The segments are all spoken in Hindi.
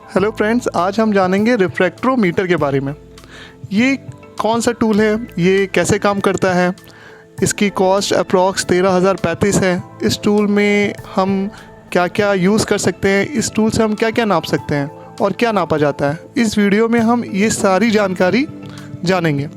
हेलो फ्रेंड्स, आज हम जानेंगे रिफ्रैक्टोमीटर के बारे में। ये कौन सा टूल है, ये कैसे काम करता है, इसकी कॉस्ट अप्रॉक्स 13,035 है। इस टूल में हम क्या क्या यूज़ कर सकते हैं, इस टूल से हम क्या क्या नाप सकते हैं और क्या नापा जाता है, इस वीडियो में हम ये सारी जानकारी जानेंगे।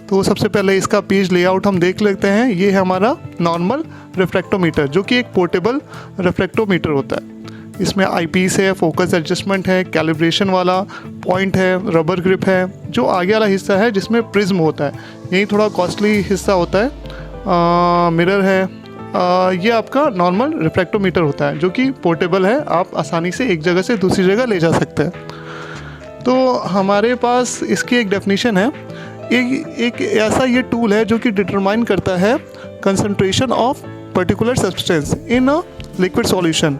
तो सबसे पहले इसका पेज लेआउट हम देख लेते हैं। ये है हमारा नॉर्मल रिफ्रैक्टोमीटर, जो कि एक पोर्टेबल रिफ्रैक्टोमीटर होता है। इसमें आईपीस है, फोकस एडजस्टमेंट है, कैलिब्रेशन वाला पॉइंट है, रबर ग्रिप है। जो आगे वाला हिस्सा है जिसमें प्रिज्म होता है, यही थोड़ा कॉस्टली हिस्सा होता है। मिरर है। ये आपका नॉर्मल रिफ्रैक्टोमीटर होता है जो कि पोर्टेबल है, आप आसानी से एक जगह से दूसरी जगह ले जा सकते हैं। तो हमारे पास इसकी एक डेफिनेशन है। एक ऐसा ये टूल है जो कि डिटरमाइन करता है concentration of particular substance in a liquid solution.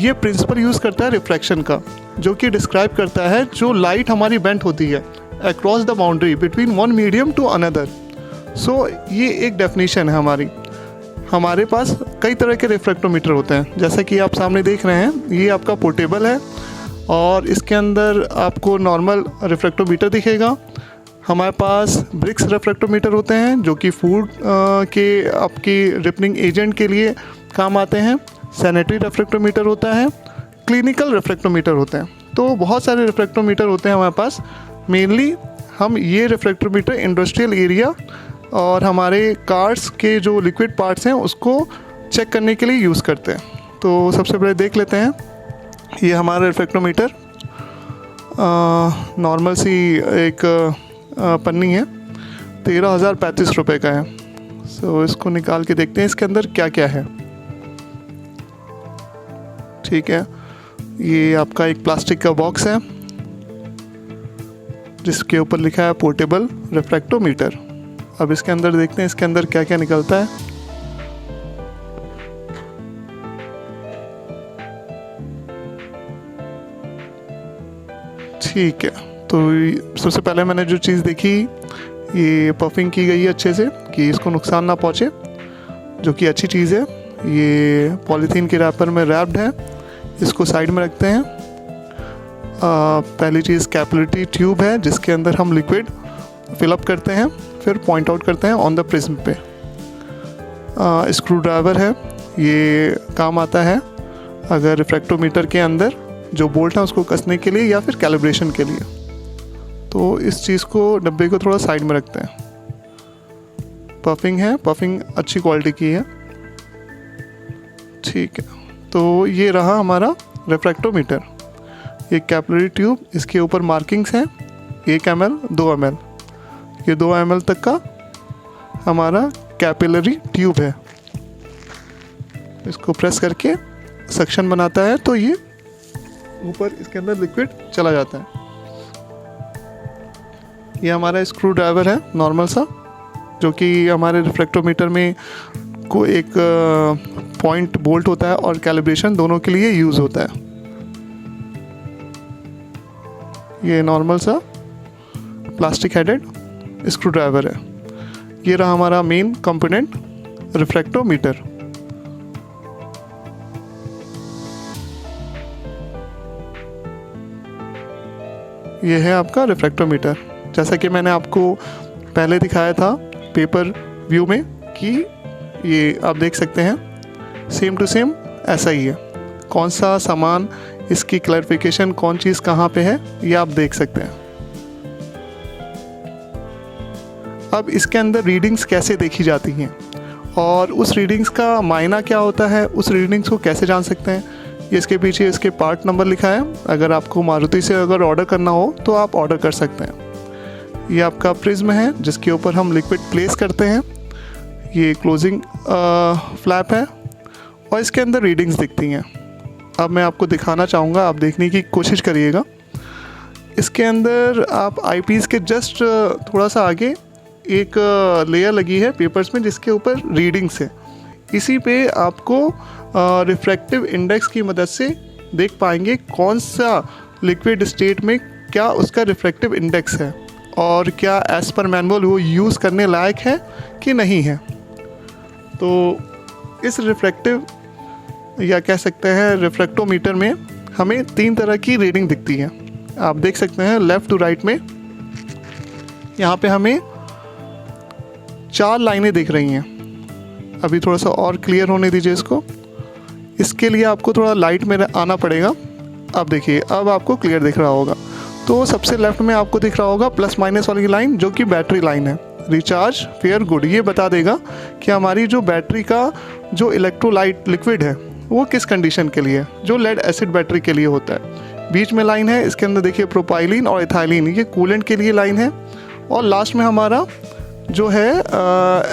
ये प्रिंसिपल यूज़ करता है रिफ्रैक्शन का, जो कि डिस्क्राइब करता है जो लाइट हमारी बेंट होती है across the boundary between one medium to another. So ये एक डेफिनेशन है हमारी। हमारे पास कई तरह के रिफ्रैक्टोमीटर होते हैं, जैसा कि आप सामने देख रहे हैं। ये आपका पोर्टेबल है और इसके अंदर आपको नॉर्मल रिफ्रैक्टोमीटर दिखेगा। हमारे पास ब्रिक्स रिफ्रैक्टोमीटर होते हैं जो कि फूड के आपकी रिपनिंग एजेंट के लिए काम आते हैं। सैनिटरी रिफ्रैक्टोमीटर होता है, क्लिनिकल रिफ्रैक्टोमीटर होते हैं। तो बहुत सारे रिफ्रैक्टोमीटर होते हैं हमारे पास। मेनली हम ये रिफ्रैक्टोमीटर इंडस्ट्रियल एरिया और हमारे कार्स के जो लिक्विड पार्ट्स हैं उसको चेक करने के लिए यूज़ करते हैं। तो सबसे पहले देख लेते हैं। ये हमारा रिफ्रैक्टोमीटर नॉर्मल सी एक पन्नी है, 13,035 रुपये का है। सो इसको निकाल के देखते हैं इसके अंदर क्या क्या है। ठीक है, ये आपका एक प्लास्टिक का बॉक्स है जिसके ऊपर लिखा है पोर्टेबल रिफ्रैक्टोमीटर। अब इसके अंदर देखते हैं इसके अंदर क्या क्या निकलता है। ठीक है, तो सबसे पहले मैंने जो चीज़ देखी, ये पफिंग की गई है अच्छे से कि इसको नुकसान ना पहुँचे, जो कि अच्छी चीज़ है। ये पॉलीथीन के रैपर में रैप्ड है। इसको साइड में रखते हैं। पहली चीज़ कैपिलरी ट्यूब है जिसके अंदर हम लिक्विड फिलअप करते हैं, फिर पॉइंट आउट करते हैं ऑन द प्रिज्म पे। स्क्रू ड्राइवर है, ये काम आता है अगर रिफ्रैक्टोमीटर के अंदर जो बोल्ट है उसको कसने के लिए या फिर कैलिब्रेशन के लिए। तो इस चीज़ को, डब्बे को थोड़ा साइड में रखते हैं। पफिंग है, पफिंग अच्छी क्वालिटी की है। ठीक है, तो ये रहा हमारा रिफ्रैक्टोमीटर। ये कैपिलरी ट्यूब, इसके ऊपर मार्किंग्स हैं 1 ml 2 ml। ये 2 ml तक का हमारा कैपिलरी ट्यूब है। इसको प्रेस करके सक्शन बनाता है तो ये ऊपर इसके अंदर लिक्विड चला जाता है। ये हमारा स्क्रू ड्राइवर है नॉर्मल सा, जो कि हमारे रिफ्रैक्टोमीटर में को एक पॉइंट बोल्ट होता है और कैलिब्रेशन दोनों के लिए यूज़ होता है। ये नॉर्मल सा प्लास्टिक हेडेड स्क्रू ड्राइवर है। ये रहा हमारा मेन कंपोनेंट रिफ्रैक्टोमीटर। ये है आपका रिफ्रैक्टोमीटर, जैसा कि मैंने आपको पहले दिखाया था पेपर व्यू में कि ये आप देख सकते हैं सेम टू सेम ऐसा ही है। कौन सा सामान, इसकी क्लैरिफिकेशन, कौन चीज़ कहाँ पे है, ये आप देख सकते हैं। अब इसके अंदर रीडिंग्स कैसे देखी जाती हैं और उस रीडिंग्स का मायना क्या होता है, उस रीडिंग्स को कैसे जान सकते हैं, ये इसके पीछे इसके पार्ट नंबर लिखा है। अगर आपको मारुति से अगर ऑर्डर करना हो तो आप ऑर्डर कर सकते हैं। ये आपका प्रिज्म है जिसके ऊपर हम लिक्विड प्लेस करते हैं। ये क्लोजिंग फ्लैप है और इसके अंदर रीडिंग्स दिखती हैं। अब मैं आपको दिखाना चाहूँगा, आप देखने की कोशिश करिएगा। इसके अंदर आप आईपीस के जस्ट थोड़ा सा आगे एक लेयर लगी है पेपर्स में जिसके ऊपर रीडिंग्स है। इसी पे आपको रिफ्रैक्टिव इंडेक्स की मदद से देख पाएंगे कौन सा लिक्विड स्टेट में क्या उसका रिफ्रैक्टिव इंडेक्स है और क्या एज पर मैनुअल वो यूज़ करने लायक है कि नहीं है। तो इस रिफ्रैक्टिव या कह सकते हैं रिफ्रैक्टोमीटर में हमें 3 तरह की रीडिंग दिखती है। आप देख सकते हैं लेफ़्ट टू राइट में यहाँ पे हमें 4 लाइनें दिख रही हैं। अभी थोड़ा सा और क्लियर होने दीजिए इसको। इसके लिए आपको थोड़ा लाइट में आना पड़ेगा। अब देखिए, अब आपको क्लियर दिख रहा होगा। तो सबसे लेफ़्ट में आपको दिख रहा होगा प्लस माइनस वाली लाइन, जो कि बैटरी लाइन है। रिचार्ज फेयर गुड ये बता देगा कि हमारी जो बैटरी का जो इलेक्ट्रोलाइट लिक्विड है वो किस कंडीशन के लिए है, जो लेड एसिड बैटरी के लिए होता है। बीच में लाइन है, इसके अंदर देखिए प्रोपाइलिन और इथाइलिन, ये कूलेंट के लिए लाइन है। और लास्ट में हमारा जो है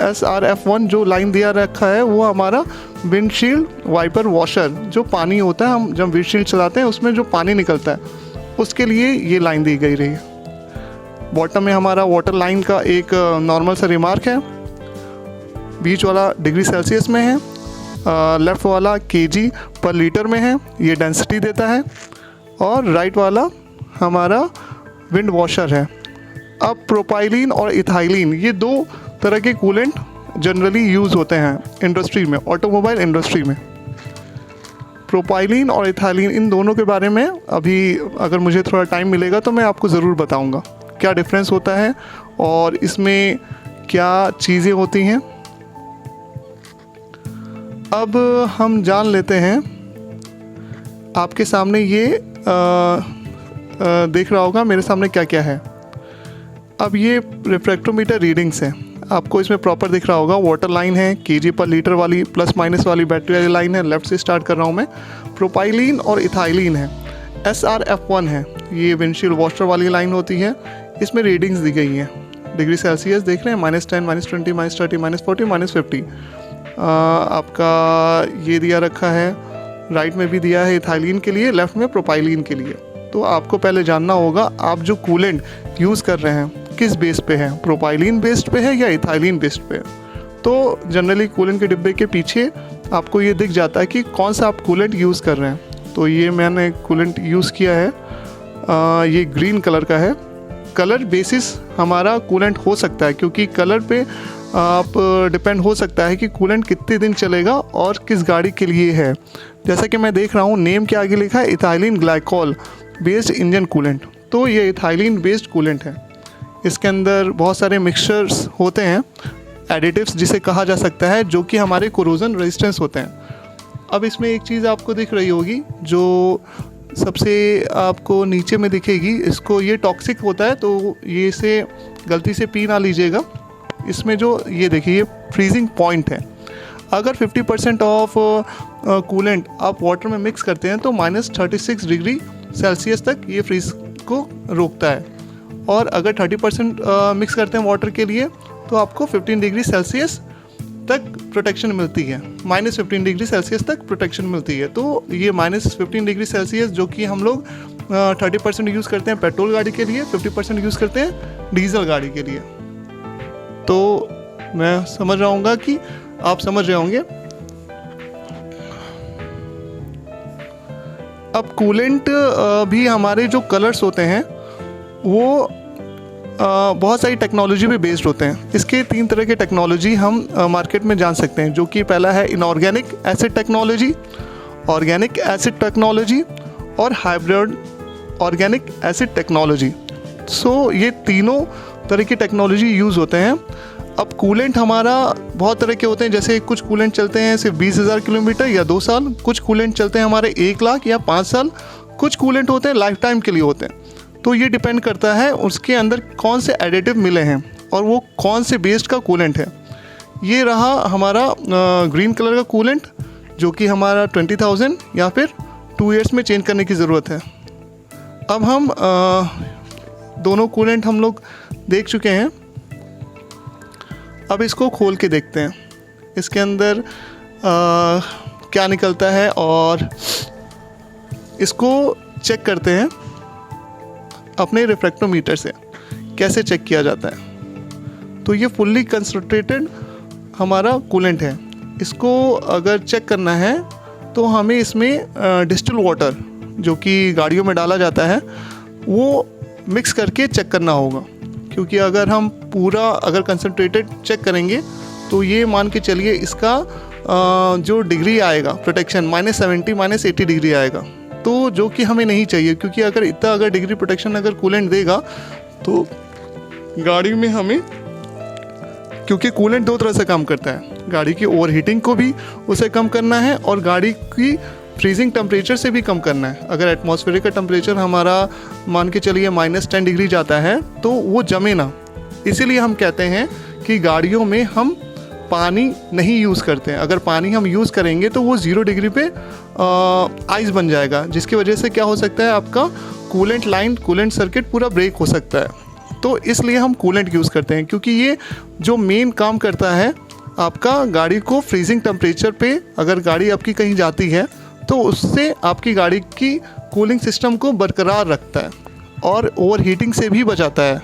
SRF1 जो लाइन दिया रखा है वो हमारा विंडशील्ड वाइपर वॉशर, जो पानी होता है, हम जब विंडशील्ड चलाते हैं उसमें जो पानी निकलता है उसके लिए ये लाइन दी गई रही है। बॉटम में हमारा वाटर लाइन का एक नॉर्मल सा रिमार्क है। बीच वाला डिग्री सेल्सियस में है, लेफ़्ट वाला kg पर लीटर में है, ये डेंसिटी देता है। और राइट वाला हमारा विंड वॉशर है। अब प्रोपाइलिन और इथाइलिन ये 2 तरह के कूलेंट जनरली यूज़ होते हैं इंडस्ट्री में, ऑटोमोबाइल इंडस्ट्री में। प्रोपाइलिन और इथाइलिन इन दोनों के बारे में अभी अगर मुझे थोड़ा टाइम मिलेगा तो मैं आपको ज़रूर बताऊंगा क्या डिफरेंस होता है और इसमें क्या चीज़ें होती हैं। अब हम जान लेते हैं, आपके सामने ये देख रहा होगा मेरे सामने क्या क्या है। अब ये रिफ्रैक्टोमीटर रीडिंग्स हैं, आपको इसमें प्रॉपर दिख रहा होगा। वाटर लाइन है, kg पर लीटर वाली प्लस माइनस वाली बैटरी वाली लाइन है। लेफ़्ट से स्टार्ट कर रहा हूँ मैं। प्रोपाइलिन और इथाइलिन है। SRF1 है, ये विंडशील्ड वॉशर वाली लाइन होती है। इसमें रीडिंग्स दी गई हैं, डिग्री सेल्सियस देख रहे हैं, -10, -20, -30, -40, -50। आपका ये दिया रखा है, राइट में भी दिया है इथाइलिन के लिए, लेफ़्ट में प्रोपाइलिन के लिए। तो आपको पहले जानना होगा आप जो कूलेंट यूज़ कर रहे हैं किस बेस पे है, प्रोपाइलिन बेस्ड पे है या इथाइलिन बेस्ड पे है। तो जनरली कूलेंट के डिब्बे के पीछे आपको ये दिख जाता है कि कौन सा आप कूलेंट यूज़ कर रहे हैं। तो ये मैंने कूलेंट यूज़ किया है, ये ग्रीन कलर का है। कलर बेसिस हमारा कूलेंट हो सकता है, क्योंकि कलर पे आप डिपेंड हो सकता है कि कूलेंट कितने दिन चलेगा और किस गाड़ी के लिए है। जैसा कि मैं देख रहा हूँ नेम के आगे लिखा है ethylene glycol based engine coolant, तो ये इथाइलिन बेस्ड कूलेंट है। इसके अंदर बहुत सारे मिक्सचर्स होते हैं, एडिटिव्स जिसे कहा जा सकता है, जो कि हमारे कोरोजन रेजिस्टेंस होते हैं। अब इसमें एक चीज़ आपको दिख रही होगी जो सबसे आपको नीचे में दिखेगी, इसको ये टॉक्सिक होता है, तो ये इसे गलती से पी ना लीजिएगा। इसमें जो ये देखिए ये फ्रीजिंग पॉइंट है। अगर 50% ऑफ कूलेंट आप वाटर में मिक्स करते हैं तो -36 डिग्री सेल्सियस तक ये फ्रीज को रोकता है। और अगर 30% मिक्स करते हैं वाटर के लिए तो आपको 15 डिग्री सेल्सियस तक प्रोटेक्शन मिलती है, -15 डिग्री सेल्सियस तक प्रोटेक्शन मिलती है। तो ये -15 डिग्री सेल्सियस जो कि हम लोग 30% यूज़ करते हैं पेट्रोल गाड़ी के लिए, 50% यूज़ करते हैं डीजल गाड़ी के लिए। तो मैं समझ रहा हूँगा कि आप समझ रहे होंगे। अब कूलेंट भी हमारे जो कलर्स होते हैं वो बहुत सारी टेक्नोलॉजी पे बेस्ड होते हैं। इसके 3 तरह के टेक्नोलॉजी हम मार्केट में जान सकते हैं, जो कि पहला है inorganic acid technology, organic acid technology और हाइब्रिड ऑर्गेनिक एसिड टेक्नोलॉजी। सो ये तीनों तरह की टेक्नोलॉजी यूज़ होते हैं। अब कूलेंट हमारा बहुत तरह के होते हैं, जैसे कुछ कूलेंट चलते हैं सिर्फ 20,000 किलोमीटर या 2 साल, कुछ कूलेंट चलते हैं हमारे 1 लाख या 5 साल, कुछ कूलेंट होते हैं लाइफ टाइम के लिए होते हैं। तो ये डिपेंड करता है उसके अंदर कौन से एडिटिव मिले हैं और वो कौन से बेस्ड का कूलेंट है। ये रहा हमारा ग्रीन कलर का कूलेंट, जो कि हमारा 20,000 या फिर 2 ईयर्स में चेंज करने की ज़रूरत है। अब हम दोनों कूलेंट हम लोग देख चुके हैं। अब इसको खोल के देखते हैं इसके अंदर क्या निकलता है और इसको चेक करते हैं अपने रिफ्रैक्टोमीटर से। कैसे चेक किया जाता है, तो ये फुल्ली कंसंट्रेटेड हमारा कूलेंट है। इसको अगर चेक करना है तो हमें इसमें डिस्टिल वाटर जो कि गाड़ियों में डाला जाता है वो मिक्स करके चेक करना होगा, क्योंकि अगर हम पूरा अगर कंसंट्रेटेड चेक करेंगे तो ये मान के चलिए इसका जो डिग्री आएगा प्रोटेक्शन -70 -80 डिग्री आएगा। तो जो कि हमें नहीं चाहिए, क्योंकि अगर इतना अगर डिग्री प्रोटेक्शन अगर कूलेंट देगा तो गाड़ी में हमें, क्योंकि कूलेंट दो तरह से काम करता है, गाड़ी की ओवर हीटिंग को भी उसे कम करना है और गाड़ी की फ्रीजिंग टेम्परेचर से भी कम करना है। अगर एटमॉस्फेरिक का टेम्परेचर हमारा मान के चलिए -10 डिग्री जाता है तो वो जमे ना, इसीलिए हम कहते हैं कि गाड़ियों में हम पानी नहीं यूज़ करते हैं। अगर पानी हम यूज़ करेंगे तो वो 0 डिग्री पे आइस बन जाएगा, जिसकी वजह से क्या हो सकता है, आपका कूलेंट लाइन, कूलेंट सर्किट पूरा ब्रेक हो सकता है। तो इसलिए हम कूलेंट यूज़ करते हैं, क्योंकि ये जो मेन काम करता है आपका गाड़ी को फ्रीजिंग टेम्परेचर पे, अगर गाड़ी आपकी कहीं जाती है तो उससे आपकी गाड़ी की कूलिंग सिस्टम को बरकरार रखता है और ओवर हीटिंग से भी बचाता है।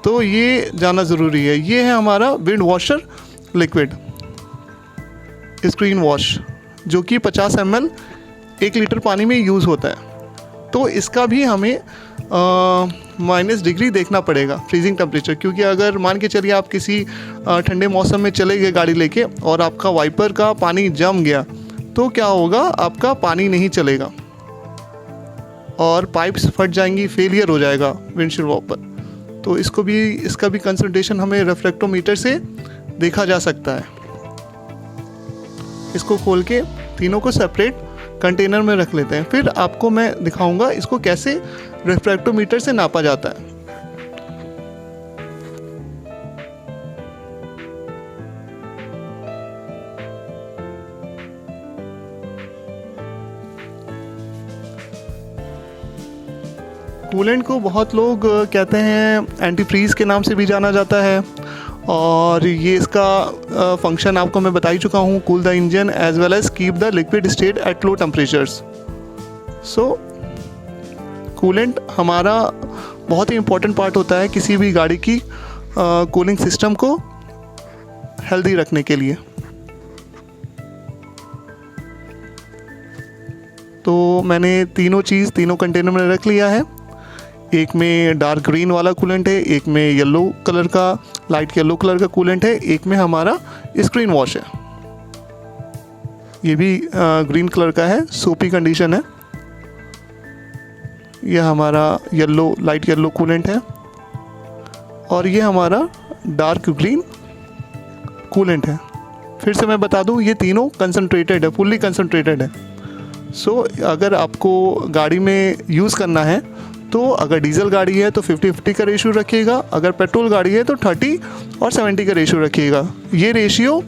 तो ये जानना ज़रूरी है। ये है हमारा wind washer liquid screen wash, जो कि 50 ml 1 लीटर पानी में यूज़ होता है। तो इसका भी हमें माइनस डिग्री देखना पड़ेगा, फ्रीजिंग टेम्परेचर, क्योंकि अगर मान के चलिए आप किसी ठंडे मौसम में चले गए गाड़ी लेके और आपका वाइपर का पानी जम गया तो क्या होगा, आपका पानी नहीं चलेगा और पाइप्स फट जाएंगी, फेलियर हो जाएगा विंडशील्ड वाइपर। तो इसका भी कंसंट्रेशन हमें रिफ्लेक्टोमीटर से देखा जा सकता है। इसको खोल के तीनों को सेपरेट कंटेनर में रख लेते हैं, फिर आपको मैं दिखाऊंगा इसको कैसे रिफ्रैक्टोमीटर से नापा जाता है। कूलेंट को बहुत लोग कहते हैं एंटी फ्रीज के नाम से भी जाना जाता है, और ये इसका फंक्शन आपको मैं बता ही चुका हूँ, cool the engine as well as keep the liquid state at low temperatures. So coolant हमारा बहुत ही इम्पोर्टेंट पार्ट होता है किसी भी गाड़ी की कूलिंग सिस्टम को हेल्दी रखने के लिए। तो मैंने तीनों कंटेनर में रख लिया है। एक में डार्क ग्रीन वाला कूलेंट है, एक में येलो कलर का, लाइट येलो कलर का कूलेंट है, एक में हमारा स्क्रीन वॉश है, ये भी ग्रीन कलर का है, सोपी कंडीशन है। यह हमारा लाइट येलो कूलेंट है और ये हमारा डार्क ग्रीन कूलेंट है। फिर से मैं बता दूं, ये तीनों कंसंट्रेटेड है, फुल्ली कंसंट्रेटेड है। सो अगर आपको गाड़ी में यूज़ करना है तो अगर डीजल गाड़ी है तो 50-50 का रेशियो रखिएगा, अगर पेट्रोल गाड़ी है तो 30 और 70 का रेशियो रखिएगा। ये रेशियो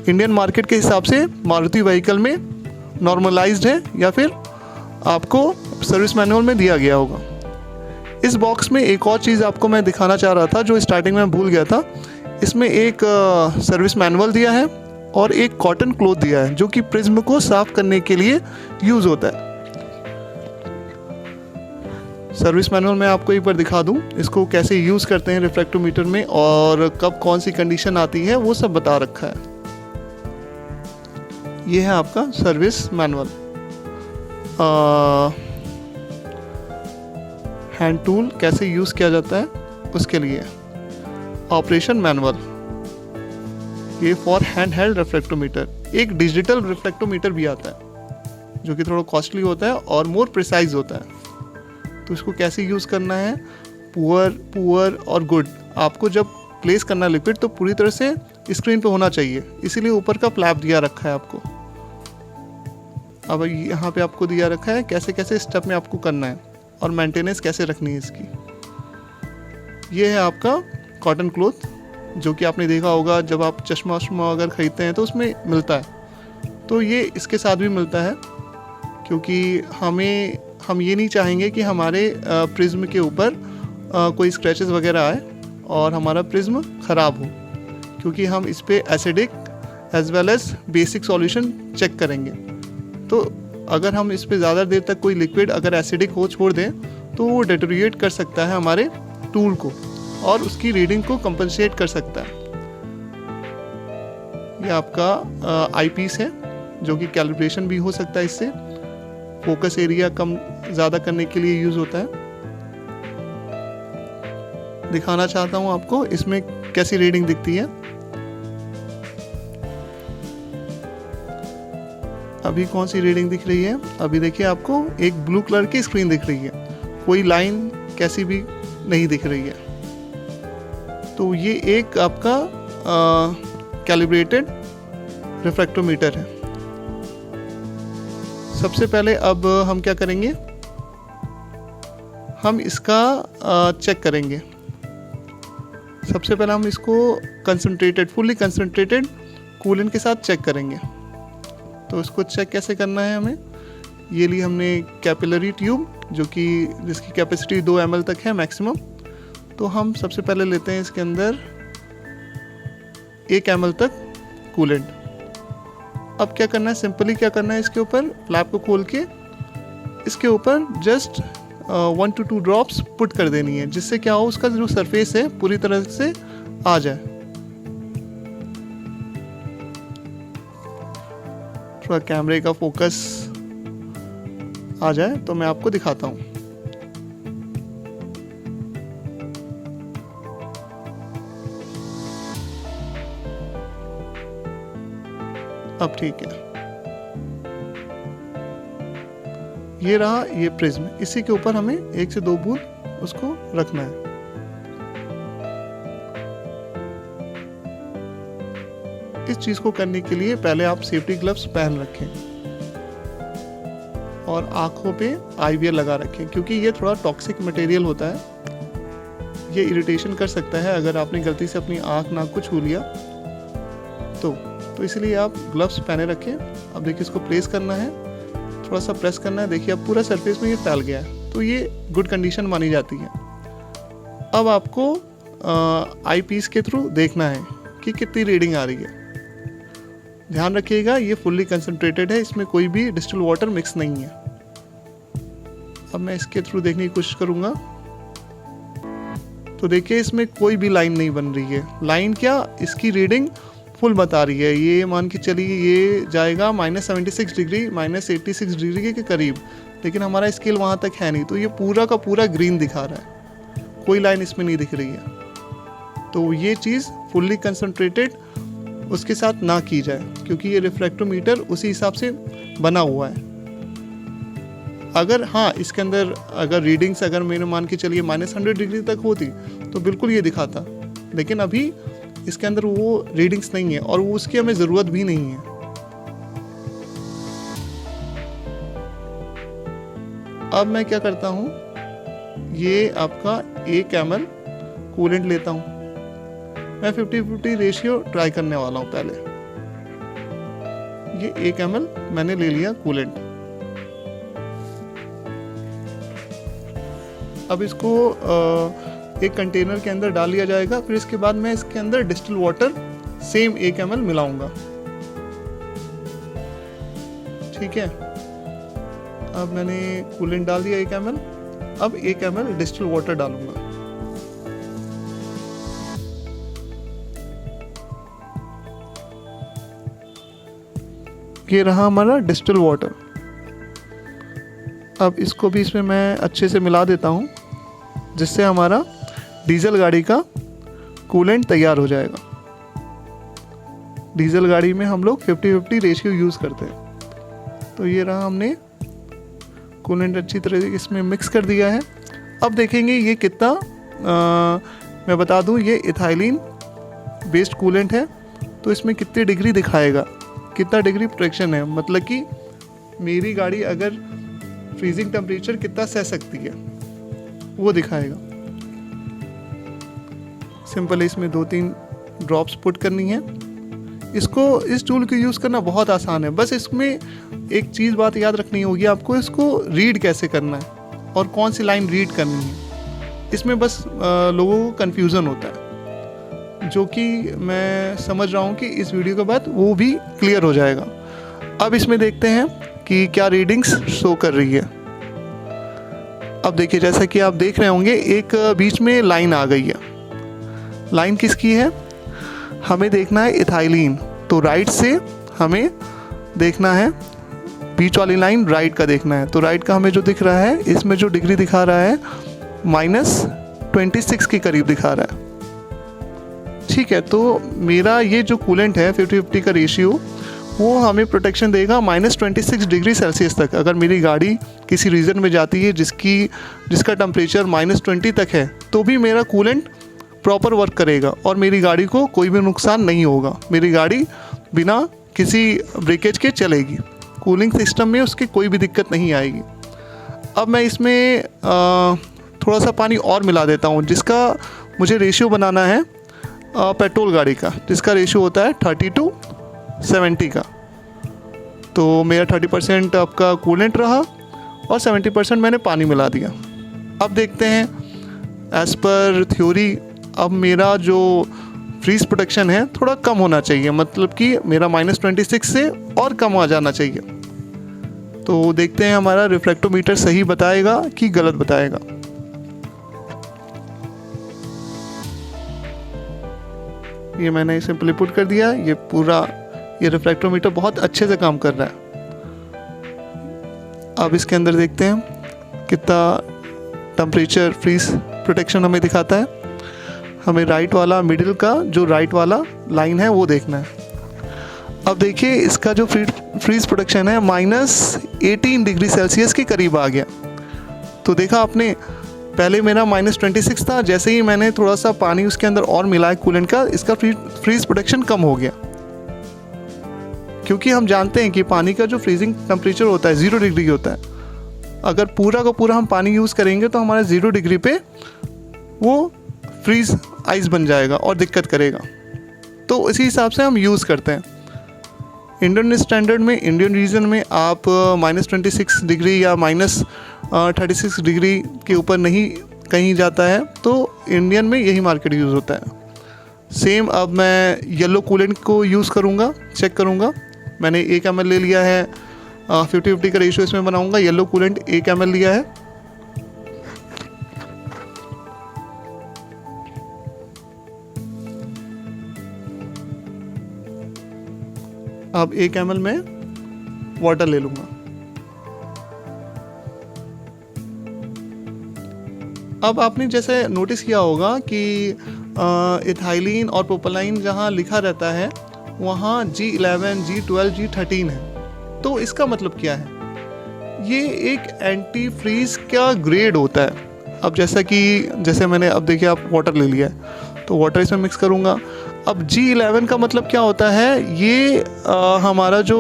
इंडियन मार्केट के हिसाब से मारुति व्हीकल में नॉर्मलाइज्ड है या फिर आपको सर्विस मैनुअल में दिया गया होगा। इस बॉक्स में एक और चीज़ आपको मैं दिखाना चाह रहा था जो स्टार्टिंग में भूल गया था। इसमें एक सर्विस मैनुअल दिया है और एक कॉटन क्लॉथ दिया है जो कि प्रिज्म को साफ करने के लिए यूज़ होता है। सर्विस मैनुअल मैं आपको एक बार दिखा दूं, इसको कैसे यूज़ करते हैं रिफ्रैक्टोमीटर में और कब कौन सी कंडीशन आती है वो सब बता रखा है। ये है आपका सर्विस मैनुअल। हैंड टूल कैसे यूज़ किया जाता है उसके लिए। ऑपरेशन मैनुअल, ये फॉर हैंड हेल्ड रिफ्रैक्टोमीटर। एक डिजिटल रिफ्रैक्टोमीटर भी आता है जो कि थोड़ा कॉस्टली होता है और मोर प्रिसाइज होता है। तो इसको कैसे यूज़ करना है, पुअर और गुड। आपको जब प्लेस करना लिक्विड तो पूरी तरह से स्क्रीन पे होना चाहिए, इसीलिए ऊपर का फ्लैप दिया रखा है आपको। अब यहाँ पे आपको दिया रखा है कैसे कैसे स्टेप में आपको करना है और मेंटेनेंस कैसे रखनी है इसकी। ये है आपका कॉटन क्लॉथ जो कि आपने देखा होगा जब आप चश्मा वश्मा अगर ख़रीदते हैं तो उसमें मिलता है। तो ये इसके साथ भी मिलता है, क्योंकि हम ये नहीं चाहेंगे कि हमारे प्रिज्म के ऊपर कोई स्क्रैचेस वगैरह आए और हमारा प्रिज्म ख़राब हो, क्योंकि हम इस पर acidic as well as basic solution check करेंगे। तो अगर हम इस पर ज़्यादा देर तक कोई लिक्विड अगर एसिडिक हो छोड़ दें तो वो डेटोरिएट कर सकता है हमारे टूल को और उसकी रीडिंग को कंपनसेट कर सकता है। ये आपका आई पीस है जो कि कैलिब्रेशन भी हो सकता है, इससे फोकस एरिया कम ज़्यादा करने के लिए यूज़ होता है। दिखाना चाहता हूँ आपको इसमें कैसी रीडिंग दिखती है। अभी कौन सी रीडिंग दिख रही है? अभी देखिए आपको एक ब्लू कलर की स्क्रीन दिख रही है, कोई लाइन कैसी भी नहीं दिख रही है। तो ये एक आपका कैलिब्रेटेड रिफ्रैक्टोमीटर है। सबसे पहले अब हम क्या करेंगे, हम इसका चेक करेंगे। सबसे पहले हम इसको फुल्ली कंसंट्रेटेड कूलेंट के साथ चेक करेंगे। तो इसको चेक कैसे करना है हमें, ये लिए हमने कैपिलरी ट्यूब जिसकी कैपेसिटी 2 ml तक है मैक्सिमम। तो हम सबसे पहले लेते हैं इसके अंदर 1 ml तक कूलेंट। अब क्या करना है, सिंपली क्या करना है, इसके ऊपर फ्लैप को खोल के इसके ऊपर जस्ट 1 to 2 ड्रॉप्स पुट कर देनी है, जिससे क्या हो उसका जो सरफेस है पूरी तरह से आ जाए। थोड़ा कैमरे का फोकस आ जाए तो मैं आपको दिखाता हूँ। अब ठीक है, ये रहा ये प्रिज्म। इसी के ऊपर हमें 1 से 2 बूंद उसको रखना है। इस चीज को करने के लिए पहले आप सेफ्टी ग्लव्स पहन रखें और आंखों पे आईवीआर लगा रखें, क्योंकि ये थोड़ा टॉक्सिक मटेरियल होता है। ये इरिटेशन कर सकता है अगर आपने गलती से अपनी आंख नाक को छू लिया तो इसलिए आप ग्लव्स पहने रखें। अब देखिए इसको प्लेस करना है, थोड़ा सा प्रेस करना है। देखिए अब पूरा सरफेस में ये फैल गया है, तो ये गुड कंडीशन मानी जाती है। अब आपको आई पीस के थ्रू देखना है कि कितनी रीडिंग आ रही है। ध्यान रखिएगा ये फुल्ली कंसंट्रेटेड है, इसमें कोई भी डिस्टिल वाटर मिक्स नहीं है। अब मैं इसके थ्रू देखने की कोशिश करूंगा, तो देखिए इसमें कोई भी लाइन नहीं बन रही है। लाइन क्या, इसकी रीडिंग फुल बता रही है। ये मान के चलिए ये जाएगा -76 डिग्री -86 डिग्री के करीब, लेकिन हमारा स्केल वहाँ तक है नहीं, तो ये पूरा का पूरा ग्रीन दिखा रहा है, कोई लाइन इसमें नहीं दिख रही है। तो ये चीज़ फुल्ली कंसंट्रेटेड उसके साथ ना की जाए, क्योंकि ये रिफ्रैक्टोमीटर उसी हिसाब से बना हुआ है। अगर हाँ इसके अंदर अगर रीडिंग्स अगर मेरे मान के चलिए -100 डिग्री तक होती तो बिल्कुल ये दिखाता, लेकिन अभी इसके अंदर वो रीडिंग्स नहीं है और वो उसकी हमें ज़रूरत भी नहीं है। अब मैं क्या करता हूँ, ये आपका 1 ml कूलेंट लेता हूँ। मैं 50-50 रेशियो ट्राई करने वाला हूँ। पहले ये 1 ml मैंने ले लिया कूलेंट। अब इसको एक कंटेनर के अंदर डाल लिया जाएगा। फिर इसके बाद मैं इसके अंदर डिस्टिल वाटर सेम 1 ml मिलाऊंगा। ठीक है, अब मैंने कूलेंट डाल दिया 1 ml। अब 1 ml डिस्टिल वाटर डालूंगा। ये रहा हमारा डिस्टिल वाटर। अब इसको भी इसमें मैं अच्छे से मिला देता हूँ, जिससे हमारा डीजल गाड़ी का कूलेंट तैयार हो जाएगा। डीजल गाड़ी में हम लोग 50-50 रेशियो यूज़ करते हैं। तो ये रहा, हमने कूलेंट अच्छी तरह से इसमें मिक्स कर दिया है। अब देखेंगे ये कितना मैं बता दूं, ये इथाइलिन बेस्ड कूलेंट है, तो इसमें कितनी डिग्री दिखाएगा, कितना डिग्री प्रोटेक्शन है, मतलब कि मेरी गाड़ी अगर फ्रीजिंग टेम्परेचर कितना सह सकती है वो दिखाएगा। सिंपल इसमें 2-3 ड्रॉप्स पुट करनी है। इस टूल को यूज़ करना बहुत आसान है। बस इसमें एक चीज़ बात याद रखनी होगी आपको, इसको रीड कैसे करना है और कौन सी लाइन रीड करनी है। इसमें बस लोगों को कन्फ्यूज़न होता है, जो कि मैं समझ रहा हूँ कि इस वीडियो के बाद वो भी क्लियर हो जाएगा। अब इसमें देखते हैं कि क्या रीडिंग्स शो कर रही है। अब देखिए, जैसा कि आप देख रहे होंगे एक बीच में लाइन आ गई है। लाइन किसकी है, हमें देखना है इथाइलिन, तो राइट से हमें देखना है, बीच वाली लाइन राइट का देखना है। तो राइट का हमें जो दिख रहा है, इसमें जो डिग्री दिखा रहा है -26 के करीब दिखा रहा है। ठीक है, तो मेरा ये जो कूलेंट है 50-50 का रेशियो, वो हमें प्रोटेक्शन देगा -26 डिग्री सेल्सियस तक। अगर मेरी गाड़ी किसी रीजन में जाती है जिसका टेम्परेचर -20 तक है, तो भी मेरा कूलेंट प्रॉपर वर्क करेगा और मेरी गाड़ी को कोई भी नुकसान नहीं होगा। मेरी गाड़ी बिना किसी ब्रेकेज के चलेगी, कूलिंग सिस्टम में उसकी कोई भी दिक्कत नहीं आएगी। अब मैं इसमें थोड़ा सा पानी और मिला देता हूँ, जिसका मुझे रेशियो बनाना है पेट्रोल गाड़ी का, जिसका रेशियो होता है 30:70 का। तो मेरा 30% आपका कूलेंट रहा और 70% मैंने पानी मिला दिया। अब देखते हैं एज़ पर थ्योरी अब मेरा जो फ्रीज प्रोटेक्शन है थोड़ा कम होना चाहिए, मतलब कि मेरा -26 से और कम आ जाना चाहिए। तो देखते हैं हमारा रिफ्रैक्टोमीटर सही बताएगा कि गलत बताएगा। ये मैंने सिंपली पुट कर दिया। ये रिफ्रैक्टोमीटर बहुत अच्छे से काम कर रहा है। अब इसके अंदर देखते हैं कितना टेम्परेचर फ्रीज प्रोटेक्शन हमें दिखाता है। हमें राइट वाला मिडिल का जो राइट वाला लाइन है वो देखना है। अब देखिए इसका जो फ्रीज प्रोटेक्शन है -18 डिग्री सेल्सियस के करीब आ गया। तो देखा आपने, पहले मेरा -26 था, जैसे ही मैंने थोड़ा सा पानी उसके अंदर और मिलाया कूलेंट का, इसका फ्रीज प्रोटेक्शन कम हो गया। क्योंकि हम जानते हैं कि पानी का जो फ्रीजिंग टेम्परेचर होता है 0 डिग्री होता है। अगर पूरा का पूरा हम पानी यूज़ करेंगे तो हमारा 0 डिग्री पे वो फ्रीज आइस बन जाएगा और दिक्कत करेगा। तो इसी हिसाब से हम यूज़ करते हैं। इंडियन स्टैंडर्ड में, इंडियन रीजन में आप -26 डिग्री या -36 डिग्री के ऊपर नहीं कहीं जाता है, तो इंडियन में यही मार्केट यूज़ होता है। सेम अब मैं येलो कूलेंट को यूज़ करूँगा, चेक करूँगा। मैंने 1 ml ले लिया है, 50-50 का रेशियो इसमें बनाऊँगा। येलो कूलेंट 1 ml लिया है। अब 1 ml में वाटर ले लूँगा। अब आपने जैसे नोटिस किया होगा कि इथाइलिन और प्रोपेलाइन जहाँ लिखा रहता है वहाँ G11, G12, G13 है। तो इसका मतलब क्या है? ये एक एंटी फ्रीज का ग्रेड होता है। अब जैसे मैंने अब देखिए आप वाटर ले लिया है, तो वाटर इसमें मिक्स करूँगा। अब G11 का मतलब क्या होता है? ये हमारा जो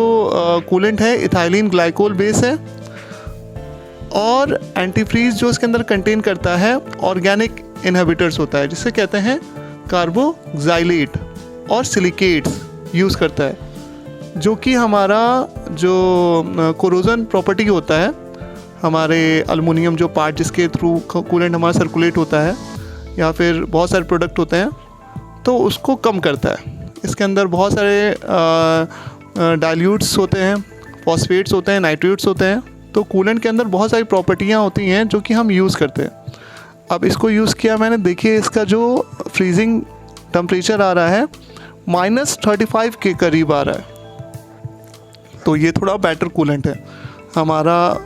कूलेंट है इथाइलिन ग्लाइकोल बेस है और एंटीफ्रीज जो इसके अंदर कंटेन करता है ऑर्गेनिक इनहिबिटर्स होता है, जिसे कहते हैं कार्बोक्सिलेट और सिलिकेट्स यूज़ करता है, जो कि हमारा जो कोरोजन प्रॉपर्टी होता है, हमारे अल्मुनियम जो पार्ट जिसके थ्रू कूलेंट हमारा सर्कुलेट होता है या फिर बहुत सारे प्रोडक्ट होते हैं, तो उसको कम करता है। इसके अंदर बहुत सारे डाइल्यूट्स होते हैं, फॉस्फेट्स होते हैं, नाइट्रेट्स होते हैं। तो कूलेंट के अंदर बहुत सारी प्रॉपर्टियाँ होती हैं जो कि हम यूज़ करते हैं। अब इसको यूज़ किया मैंने, देखिए इसका जो फ्रीजिंग टेम्परेचर आ रहा है -35 के करीब आ रहा है। तो ये थोड़ा बेटर कूलेंट है। हमारा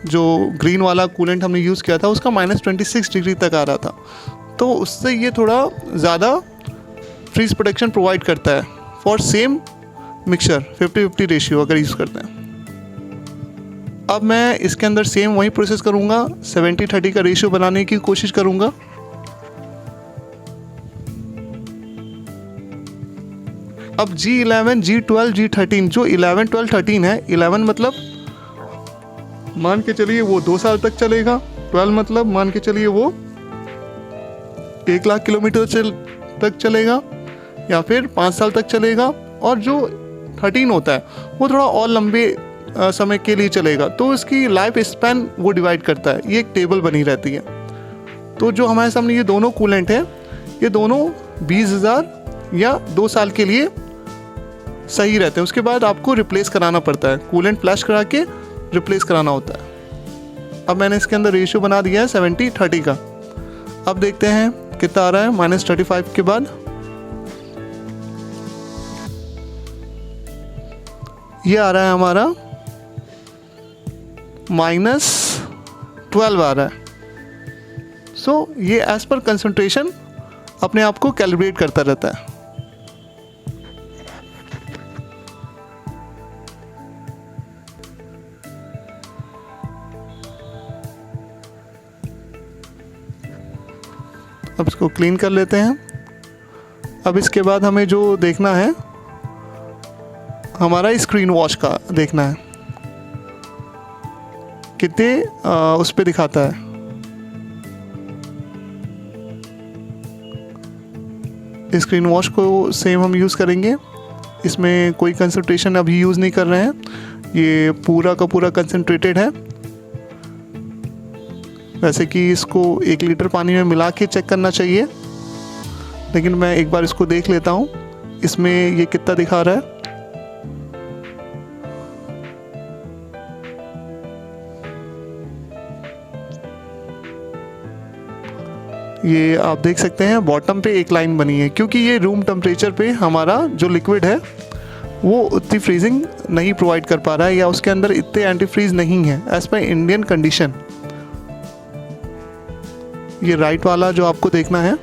जो ग्रीन वाला कूलेंट हमने यूज़ किया था उसका -26 डिग्री तक आ रहा था, तो उससे ये थोड़ा ज़्यादा फ्रीज प्रोटेक्शन प्रोवाइड करता है फॉर सेम मिक्सचर 50-50 रेशियो अगर यूज़ करते हैं। अब मैं इसके अंदर सेम वही प्रोसेस करूँगा, 70-30 का रेशियो बनाने की कोशिश करूँगा। अब G11, G12, G13, जो 11, 12, 13 है, 11 मतलब मान के चलिए वो 2 साल तक चलेगा, 12 मतलब मान के चलिए वो 1 लाख किलोमीटर तक चलेगा या फिर 5 साल तक चलेगा, और जो 13 होता है वो थोड़ा और लंबे समय के लिए चलेगा। तो इसकी लाइफ स्पैन वो डिवाइड करता है, ये एक टेबल बनी रहती है। तो जो हमारे सामने ये दोनों कूलेंट है, ये दोनों 20,000 या 2 साल के लिए सही रहते हैं। उसके बाद आपको रिप्लेस कराना पड़ता है, कूलेंट फ्लैश करा के रिप्लेस कराना होता है। अब मैंने इसके अंदर रेशियो बना दिया है 70-30 का। अब देखते हैं कितना आ रहा है -35 के बाद। ये आ रहा है हमारा -12 आ रहा है। सो ये एज पर कंसंट्रेशन अपने आप को कैलिब्रेट करता रहता है। अब इसको क्लीन कर लेते हैं। अब इसके बाद हमें जो देखना है, हमारा स्क्रीन वॉश का देखना है कितने उस पर दिखाता है। स्क्रीन वॉश को सेम हम यूज़ करेंगे, इसमें कोई कंसंट्रेशन अभी यूज़ नहीं कर रहे हैं, ये पूरा का पूरा कंसंट्रेटेड है। वैसे कि इसको 1 लीटर पानी में मिला के चेक करना चाहिए, लेकिन मैं एक बार इसको देख लेता हूँ इसमें ये कितना दिखा रहा है। ये आप देख सकते हैं बॉटम पे एक लाइन बनी है, क्योंकि ये रूम टेम्परेचर पे हमारा जो लिक्विड है वो उतनी फ्रीजिंग नहीं प्रोवाइड कर पा रहा है, या उसके अंदर इतने एंटी फ्रीज नहीं है एज पर इंडियन कंडीशन। ये राइट वाला जो आपको देखना है,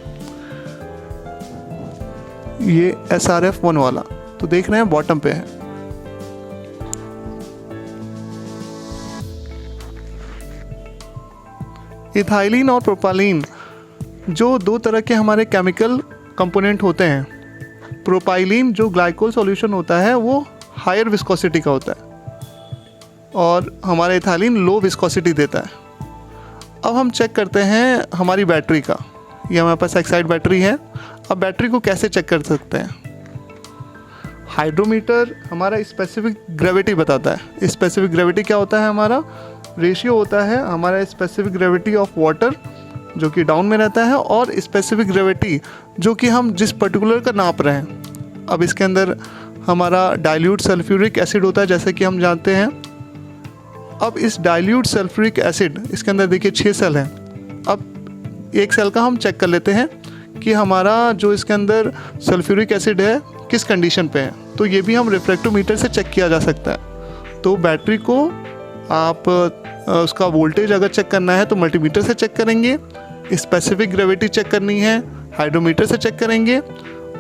ये SRF 1 वाला, तो देख रहे हैं बॉटम पे है। इथाइलिन और प्रोपाइलीन जो 2 तरह के हमारे केमिकल कंपोनेंट होते हैं। प्रोपाइलीन जो ग्लाइकोल सॉल्यूशन होता है वो हायर विस्कोसिटी का होता है और हमारा इथाइलिन लो विस्कोसिटी देता है। अब हम चेक करते हैं हमारी बैटरी का। ये हमारे पास एक्साइड बैटरी है। अब बैटरी को कैसे चेक कर सकते हैं? हाइड्रोमीटर हमारा स्पेसिफिक ग्रेविटी बताता है। स्पेसिफिक ग्रेविटी क्या होता है? हमारा रेशियो होता है हमारा स्पेसिफिक ग्रेविटी ऑफ वाटर जो कि डाउन में रहता है और स्पेसिफिक ग्रेविटी जो कि हम जिस पर्टिकुलर का नाप रहे हैं। अब इसके अंदर हमारा डाइल्यूट सल्फ्यूरिक एसिड होता है जैसे कि हम जानते हैं। अब इस डाइल्यूट सल्फ्यूरिक एसिड इसके अंदर देखिए 6 सेल हैं। अब एक सेल का हम चेक कर लेते हैं कि हमारा जो इसके अंदर सल्फ्यूरिक एसिड है किस कंडीशन पे है। तो ये भी हम रिफ्रैक्टोमीटर से चेक किया जा सकता है। तो बैटरी को आप उसका वोल्टेज अगर चेक करना है तो मल्टीमीटर से चेक करेंगे, स्पेसिफिक ग्रेविटी चेक करनी है हाइड्रोमीटर से चेक करेंगे,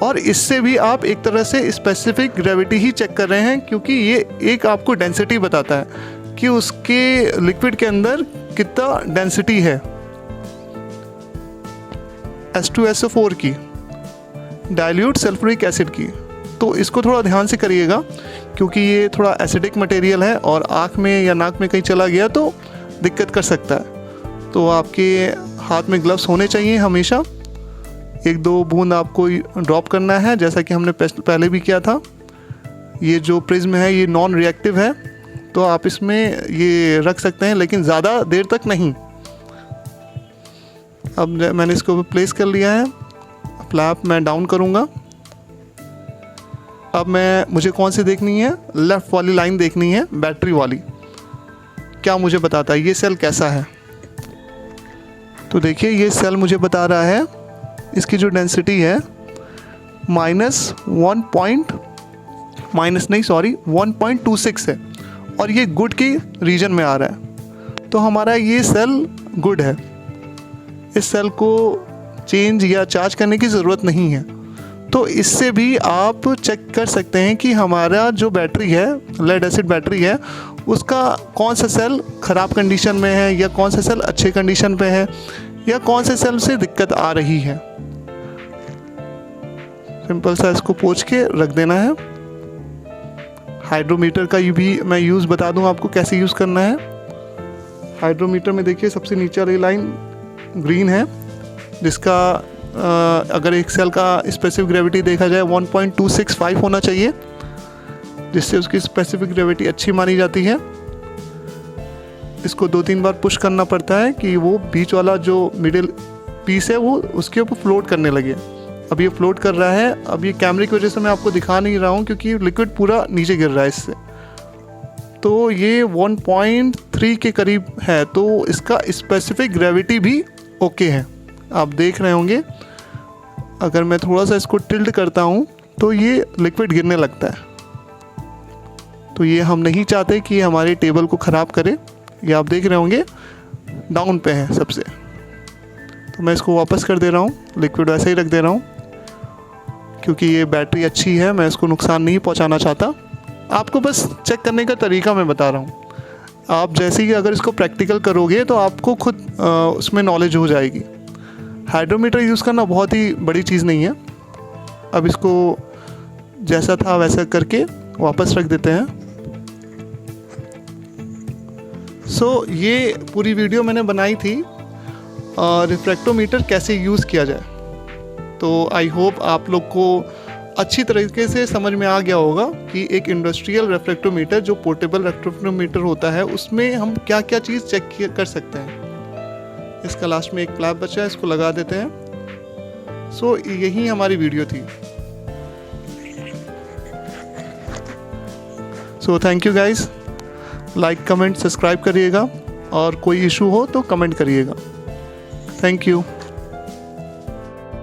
और इससे भी आप एक तरह से स्पेसिफिक ग्रेविटी ही चेक कर रहे हैं क्योंकि ये एक आपको डेंसिटी बताता है कि उसके लिक्विड के अंदर कितना डेंसिटी है H2SO4 की, डाइल्यूट सल्फ्यूरिक एसिड की। तो इसको थोड़ा ध्यान से करिएगा क्योंकि ये थोड़ा एसिडिक मटेरियल है और आँख में या नाक में कहीं चला गया तो दिक्कत कर सकता है। तो आपके हाथ में ग्लव्स होने चाहिए हमेशा। 1-2 बूंद आपको ड्रॉप करना है जैसा कि हमने पहले भी किया था। ये जो प्रिज्म है ये नॉन रिएक्टिव है तो आप इसमें ये रख सकते हैं लेकिन ज़्यादा देर तक नहीं। अब मैंने इसको प्लेस कर लिया है। फ्लैप मैं डाउन करूँगा। अब मुझे कौन सी देखनी है? लेफ़्ट वाली लाइन देखनी है, बैटरी वाली। क्या मुझे बताता है ये सेल कैसा है? तो देखिए ये सेल मुझे बता रहा है इसकी जो डेंसिटी है -1.26 है और ये गुड की रीजन में आ रहा है। तो हमारा ये सेल गुड है। इस सेल को चेंज या चार्ज करने की ज़रूरत नहीं है। तो इससे भी आप चेक कर सकते हैं कि हमारा जो बैटरी है, लेड एसिड बैटरी है, उसका कौन सा सेल ख़राब कंडीशन में है या कौन सा सेल अच्छे कंडीशन पे है या कौन से सेल से दिक्कत आ रही है। सिंपल सा इसको पोंछ के रख देना है। हाइड्रोमीटर का भी मैं यूज़ बता दूं आपको कैसे यूज़ करना है। हाइड्रोमीटर में देखिए सबसे नीचे वाली लाइन ग्रीन है जिसका अगर एक सेल का स्पेसिफिक ग्रेविटी देखा जाए 1.265 होना चाहिए जिससे उसकी स्पेसिफिक ग्रेविटी अच्छी मानी जाती है। इसको 2-3 बार पुश करना पड़ता है कि वो बीच वाला जो मिडिल पीस है वो उसके ऊपर फ्लोट करने लगे। अब ये फ्लोट कर रहा है। अब ये कैमरे की वजह से मैं आपको दिखा नहीं रहा हूँ क्योंकि लिक्विड पूरा नीचे गिर रहा है इससे। तो ये 1.3 के करीब है तो इसका स्पेसिफिक ग्रेविटी भी ओके है। आप देख रहे होंगे अगर मैं थोड़ा सा इसको टिल्ट करता हूँ तो ये लिक्विड गिरने लगता है। तो ये हम नहीं चाहते कि हमारे टेबल को ख़राब करे। ये आप देख रहे होंगे डाउन पे है सबसे। तो मैं इसको वापस कर दे रहा हूँ, लिक्विड वैसे ही रख दे रहा हूँ क्योंकि ये बैटरी अच्छी है, मैं इसको नुकसान नहीं पहुँचाना चाहता। आपको बस चेक करने का तरीका मैं बता रहा हूँ। आप जैसे ही अगर इसको प्रैक्टिकल करोगे तो आपको खुद उसमें नॉलेज हो जाएगी। हाइड्रोमीटर यूज़ करना बहुत ही बड़ी चीज़ नहीं है। अब इसको जैसा था वैसा करके वापस रख देते हैं। ये पूरी वीडियो मैंने बनाई थी रिफ्रैक्टोमीटर कैसे यूज़ किया जाए। तो आई होप आप लोग को अच्छी तरीके से समझ में आ गया होगा कि एक इंडस्ट्रियल रिफ्रैक्टोमीटर जो पोर्टेबल रिफ्रैक्टोमीटर होता है उसमें हम क्या क्या चीज़ चेक कर सकते हैं। इसका लास्ट में एक फ्लैप बचा है, इसको लगा देते हैं। यही हमारी वीडियो थी। Thank you guys, like comment subscribe करिएगा और कोई इशू हो तो कमेंट करिएगा। Thank you.